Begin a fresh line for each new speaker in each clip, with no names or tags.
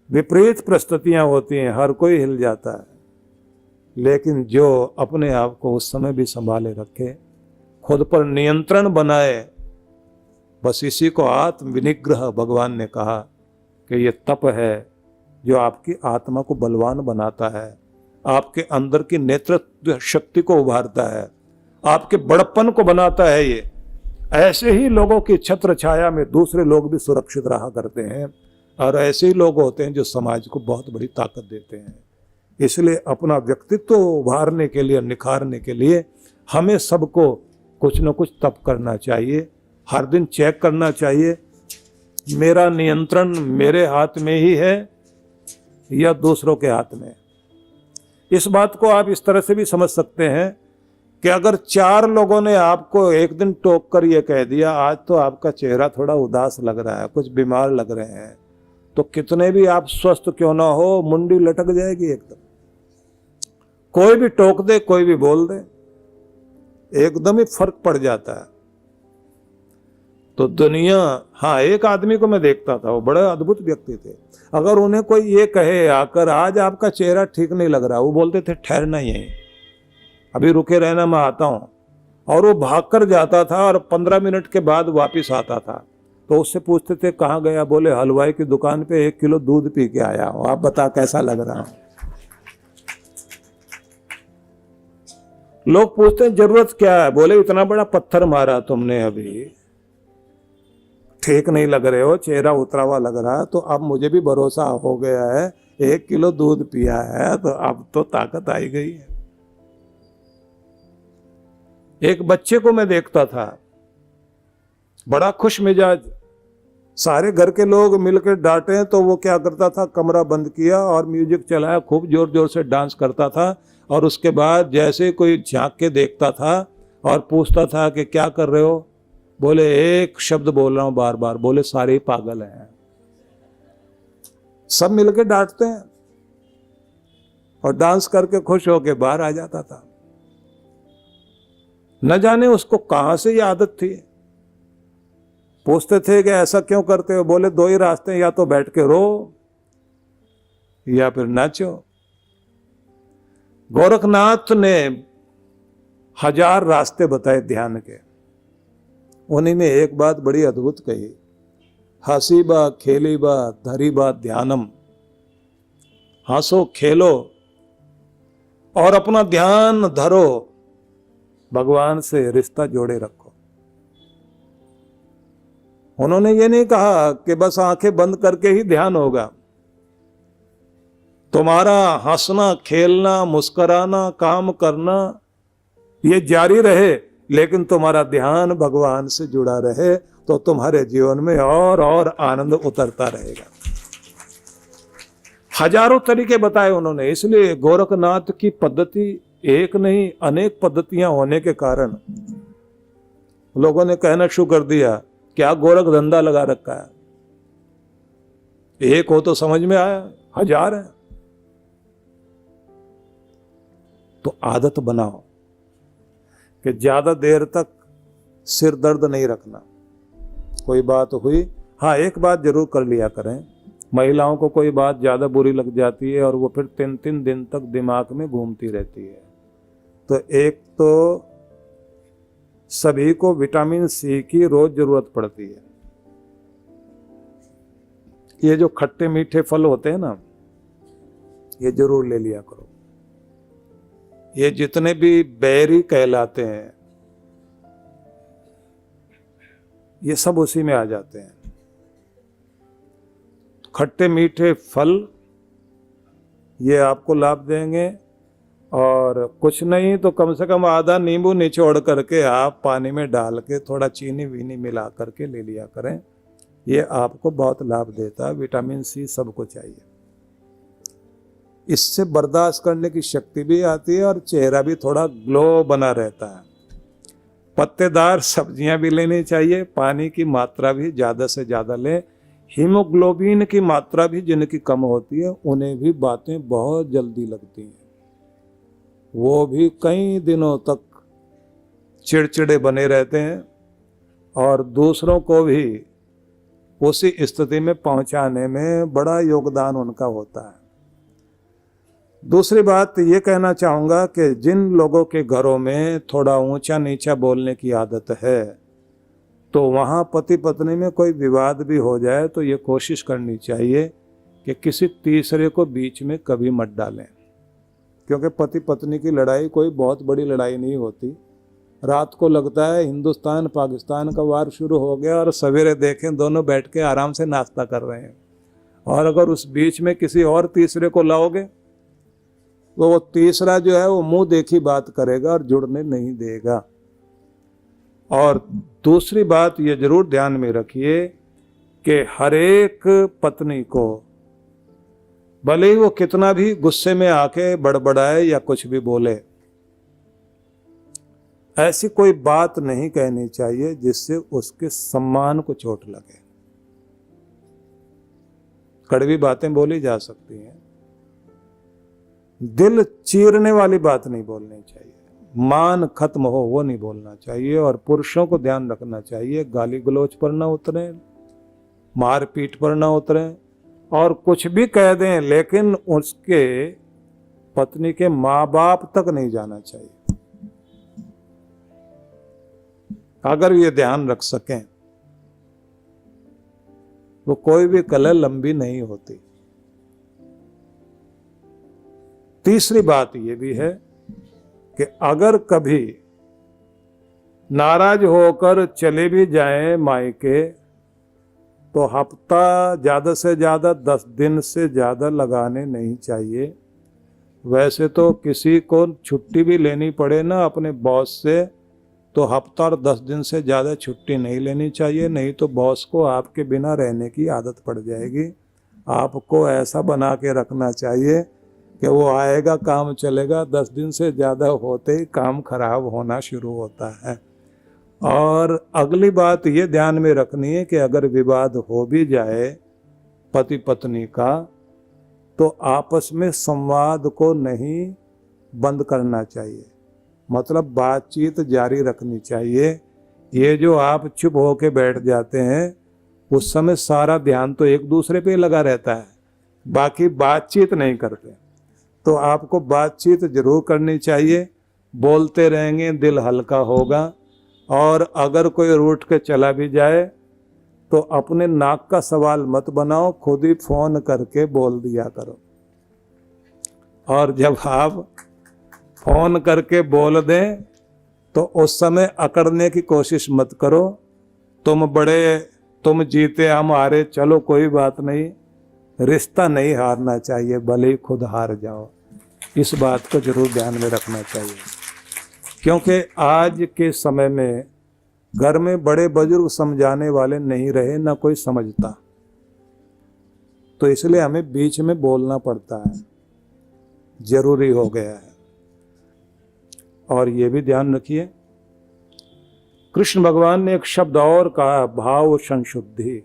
विपरीत परिस्थितियां होती हैं, हर कोई हिल जाता है, लेकिन जो अपने आप को उस समय भी संभाले रखे, खुद पर नियंत्रण बनाए, बस इसी को आत्म विनिग्रह भगवान ने कहा कि ये तप है जो आपकी आत्मा को बलवान बनाता है, आपके अंदर की नेतृत्व शक्ति को उभारता है, आपके बड़प्पन को बनाता है। ये ऐसे ही लोगों की छत्र छाया में दूसरे लोग भी सुरक्षित रहा करते हैं, और ऐसे ही लोग होते हैं जो समाज को बहुत बड़ी ताकत देते हैं। इसलिए अपना व्यक्तित्व उभारने के लिए, निखारने के लिए हमें सबको कुछ न कुछ तप करना चाहिए। हर दिन चेक करना चाहिए, मेरा नियंत्रण मेरे हाथ में ही है या दूसरों के हाथ में। इस बात को आप इस तरह से भी समझ सकते हैं कि अगर 4 लोगों ने आपको एक दिन टोक कर ये कह दिया, आज तो आपका चेहरा थोड़ा उदास लग रहा है, कुछ बीमार लग रहे हैं, तो कितने भी आप स्वस्थ क्यों ना हो, मुंडी लटक जाएगी एकदम। कोई भी टोक दे, कोई भी बोल दे, एकदम ही फर्क पड़ जाता है। तो दुनिया, हाँ, एक आदमी को मैं देखता था, वो बड़े अद्भुत व्यक्ति थे। अगर उन्हें कोई ये कहे आकर, आज आपका चेहरा ठीक नहीं लग रहा, वो बोलते थे ठहरना यहीं, अभी रुके रहना, मैं आता हूँ। और वो भागकर जाता था और 15 मिनट के बाद वापस आता था। तो उससे पूछते थे कहाँ गया? बोले हलवाई की दुकान पे 1 किलो दूध पी के आया हूँ, आप बता कैसा लग रहा हूँ। लोग पूछते हैं जरूरत क्या है? बोले इतना बड़ा पत्थर मारा तुमने, अभी ठीक नहीं लग रहे हो, चेहरा उतरा हुआ लग रहा है, तो अब मुझे भी भरोसा हो गया है, 1 किलो दूध पिया है तो अब तो ताकत आई गई है। एक बच्चे को मैं देखता था, बड़ा खुश मिजाज, सारे घर के लोग मिलकर डांटे तो वो क्या करता था, कमरा बंद किया और म्यूजिक चलाया, खूब जोर जोर से डांस करता था। और उसके बाद जैसे कोई झांक के देखता था और पूछता था कि क्या कर रहे हो? बोले एक शब्द बोल रहा हूं बार बार। बोले सारे ही पागल हैं। सब मिलकर डांटते हैं और डांस करके खुश होके बाहर आ जाता था। न जाने उसको कहां से ये आदत थी। पूछते थे कि ऐसा क्यों करते हो? बोले 2 ही रास्ते हैं, या तो बैठ के रो या फिर नाचो। गोरखनाथ ने 1000 रास्ते बताए ध्यान के, उन्हीं में एक बात बड़ी अद्भुत कही, हंसी बा खेली बा धरी बा ध्यानम। हंसो खेलो और अपना ध्यान धरो, भगवान से रिश्ता जोड़े रखो। उन्होंने ये नहीं कहा कि बस आंखें बंद करके ही ध्यान होगा। तुम्हारा हंसना खेलना मुस्कुराना काम करना ये जारी रहे, लेकिन तुम्हारा ध्यान भगवान से जुड़ा रहे तो तुम्हारे जीवन में और आनंद उतरता रहेगा। हजारों तरीके बताए उन्होंने। इसलिए गोरखनाथ की पद्धति एक नहीं अनेक पद्धतियां होने के कारण लोगों ने कहना शुरू कर दिया क्या गोरख धंधा लगा रखा है। एक हो तो समझ में आया, 1000 है। तो आदत बनाओ कि ज्यादा देर तक सिर दर्द नहीं रखना। कोई बात हुई, हाँ एक बात जरूर कर लिया करें। महिलाओं को कोई बात ज्यादा बुरी लग जाती है और वो फिर 3-3 दिन तक दिमाग में घूमती रहती है। तो एक तो सभी को विटामिन सी की रोज जरूरत पड़ती है। ये जो खट्टे मीठे फल होते हैं ना, ये जरूर ले लिया करो। ये जितने भी बेरी कहलाते हैं ये सब उसी में आ जाते हैं। खट्टे मीठे फल ये आपको लाभ देंगे, और कुछ नहीं तो कम से कम आधा नींबू निचोड़ करके आप पानी में डाल के थोड़ा चीनी वीनी मिला करके ले लिया करें। ये आपको बहुत लाभ देता है। विटामिन सी सबको चाहिए। इससे बर्दाश्त करने की शक्ति भी आती है और चेहरा भी थोड़ा ग्लो बना रहता है। पत्तेदार सब्जियां भी लेनी चाहिए। पानी की मात्रा भी ज़्यादा से ज़्यादा लें। हीमोग्लोबिन की मात्रा भी जिनकी कम होती है उन्हें भी बातें बहुत जल्दी लगती हैं। वो भी कई दिनों तक चिड़चिड़े बने रहते हैं और दूसरों को भी उसी स्थिति में पहुंचाने में बड़ा योगदान उनका होता है। दूसरी बात ये कहना चाहूँगा कि जिन लोगों के घरों में थोड़ा ऊंचा नीचा बोलने की आदत है, तो वहाँ पति पत्नी में कोई विवाद भी हो जाए तो ये कोशिश करनी चाहिए कि किसी तीसरे को बीच में कभी मत डालें, क्योंकि पति पत्नी की लड़ाई कोई बहुत बड़ी लड़ाई नहीं होती। रात को लगता है हिंदुस्तान पाकिस्तान का वार शुरू हो गया और सवेरे देखें दोनों बैठ के आराम से नाश्ता कर रहे हैं, और अगर उस बीच में किसी और तीसरे को लाओगे तो वो तीसरा जो है वो मुंह देखी बात करेगा और जुड़ने नहीं देगा। और दूसरी बात ये जरूर ध्यान में रखिए कि हर एक पत्नी को, भले ही वो कितना भी गुस्से में आके बड़बड़ाए या कुछ भी बोले, ऐसी कोई बात नहीं कहनी चाहिए जिससे उसके सम्मान को चोट लगे। कड़वी बातें बोली जा सकती हैं, दिल चीरने वाली बात नहीं बोलनी चाहिए, मान खत्म हो वो नहीं बोलना चाहिए। और पुरुषों को ध्यान रखना चाहिए, गाली गलौज पर ना उतरे, मारपीट पर ना उतरे, और कुछ भी कह दें लेकिन उसके पत्नी के माँ बाप तक नहीं जाना चाहिए। अगर ये ध्यान रख सकें तो कोई भी कलह लंबी नहीं होती। तीसरी बात ये भी है कि अगर कभी नाराज होकर चले भी जाएं मायके, तो हफ्ता ज़्यादा से ज़्यादा 10 दिन से ज़्यादा लगाने नहीं चाहिए। वैसे तो किसी को छुट्टी भी लेनी पड़े ना अपने बॉस से, तो हफ्ता और 10 दिन से ज़्यादा छुट्टी नहीं लेनी चाहिए, नहीं तो बॉस को आपके बिना रहने की आदत पड़ जाएगी। आपको ऐसा बना के रखना चाहिए कि वो आएगा काम चलेगा, 10 दिन से ज़्यादा होते ही काम खराब होना शुरू होता है। और अगली बात ये ध्यान में रखनी है कि अगर विवाद हो भी जाए पति पत्नी का, तो आपस में संवाद को नहीं बंद करना चाहिए, मतलब बातचीत जारी रखनी चाहिए। ये जो आप चुप होके बैठ जाते हैं, उस समय सारा ध्यान तो एक दूसरे पे लगा रहता है, बाकी बातचीत नहीं करते। तो आपको बातचीत जरूर करनी चाहिए, बोलते रहेंगे दिल हल्का होगा। और अगर कोई रूठ के चला भी जाए तो अपने नाक का सवाल मत बनाओ, खुद ही फोन करके बोल दिया करो। और जब आप फोन करके बोल दें तो उस समय अकड़ने की कोशिश मत करो, तुम बड़े, तुम जीते हम हारे, चलो कोई बात नहीं। रिश्ता नहीं हारना चाहिए, भले ही खुद हार जाओ। इस बात को जरूर ध्यान में रखना चाहिए, क्योंकि आज के समय में घर में बड़े बुजुर्ग समझाने वाले नहीं रहे, ना कोई समझता, तो इसलिए हमें बीच में बोलना पड़ता है, जरूरी हो गया है। और ये भी ध्यान रखिए, कृष्ण भगवान ने एक शब्द और कहा, भाव संशुद्धि।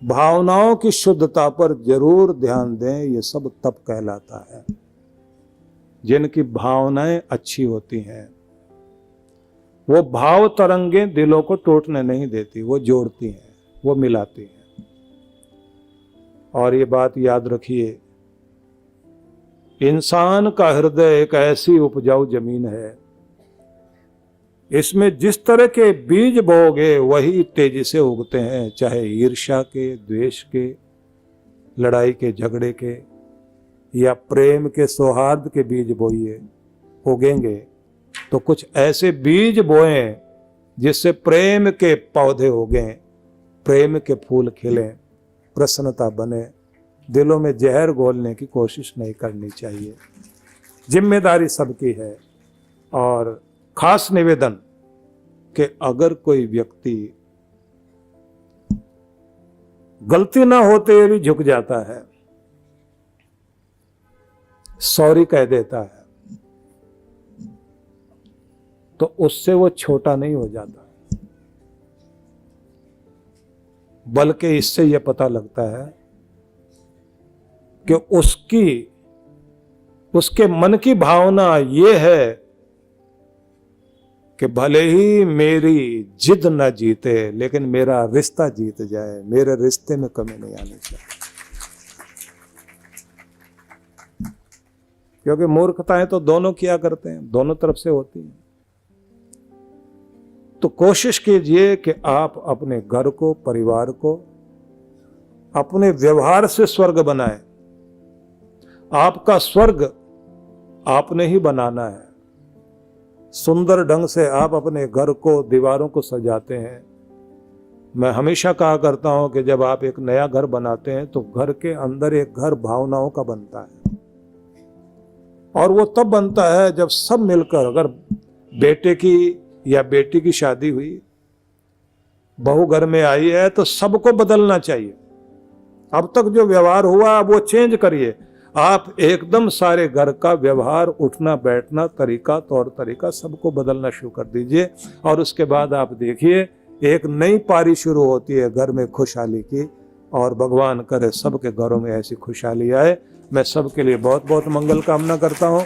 भावनाओं की शुद्धता पर जरूर ध्यान दें। ये सब तप कहलाता है। जिनकी भावनाएं अच्छी होती हैं, वो भाव तरंगें दिलों को टूटने नहीं देती, वो जोड़ती हैं, वो मिलाती हैं। और ये बात याद रखिए, इंसान का हृदय एक ऐसी उपजाऊ जमीन है, इसमें जिस तरह के बीज बोओगे वही तेजी से उगते हैं। चाहे ईर्ष्या के, द्वेष के, लड़ाई के, झगड़े के, या प्रेम के, सौहार्द के बीज बोइए, उगेंगे। तो कुछ ऐसे बीज बोएं जिससे प्रेम के पौधे उगें, प्रेम के फूल खिलें, प्रसन्नता बने। दिलों में जहर घोलने की कोशिश नहीं करनी चाहिए। जिम्मेदारी सबकी है। और खास निवेदन कि अगर कोई व्यक्ति गलती ना होते हुए भी झुक जाता है, सॉरी कह देता है, तो उससे वो छोटा नहीं हो जाता, बल्कि इससे यह पता लगता है कि उसके मन की भावना ये है कि भले ही मेरी जिद न जीते, लेकिन मेरा रिश्ता जीत जाए, मेरे रिश्ते में कमी नहीं आनी चाहिए। क्योंकि मूर्खताएं तो दोनों किया करते हैं, दोनों तरफ से होती हैं। तो कोशिश कीजिए कि आप अपने घर को, परिवार को अपने व्यवहार से स्वर्ग बनाएं। आपका स्वर्ग आपने ही बनाना है। सुंदर ढंग से आप अपने घर को, दीवारों को सजाते हैं। मैं हमेशा कहा करता हूं कि जब आप एक नया घर बनाते हैं तो घर के अंदर एक घर भावनाओं का बनता है, और वो तब बनता है जब सब मिलकर, अगर बेटे की या बेटी की शादी हुई, बहू घर में आई है, तो सबको बदलना चाहिए। अब तक जो व्यवहार हुआ वो चेंज करिए। आप एकदम सारे घर का व्यवहार, उठना बैठना, तरीका, तौर तरीका सबको बदलना शुरू कर दीजिए। और उसके बाद आप देखिए एक नई पारी शुरू होती है घर में खुशहाली की, और भगवान करे सबके घरों में ऐसी खुशहाली आए। मैं सबके लिए बहुत बहुत मंगल कामना करता हूँ।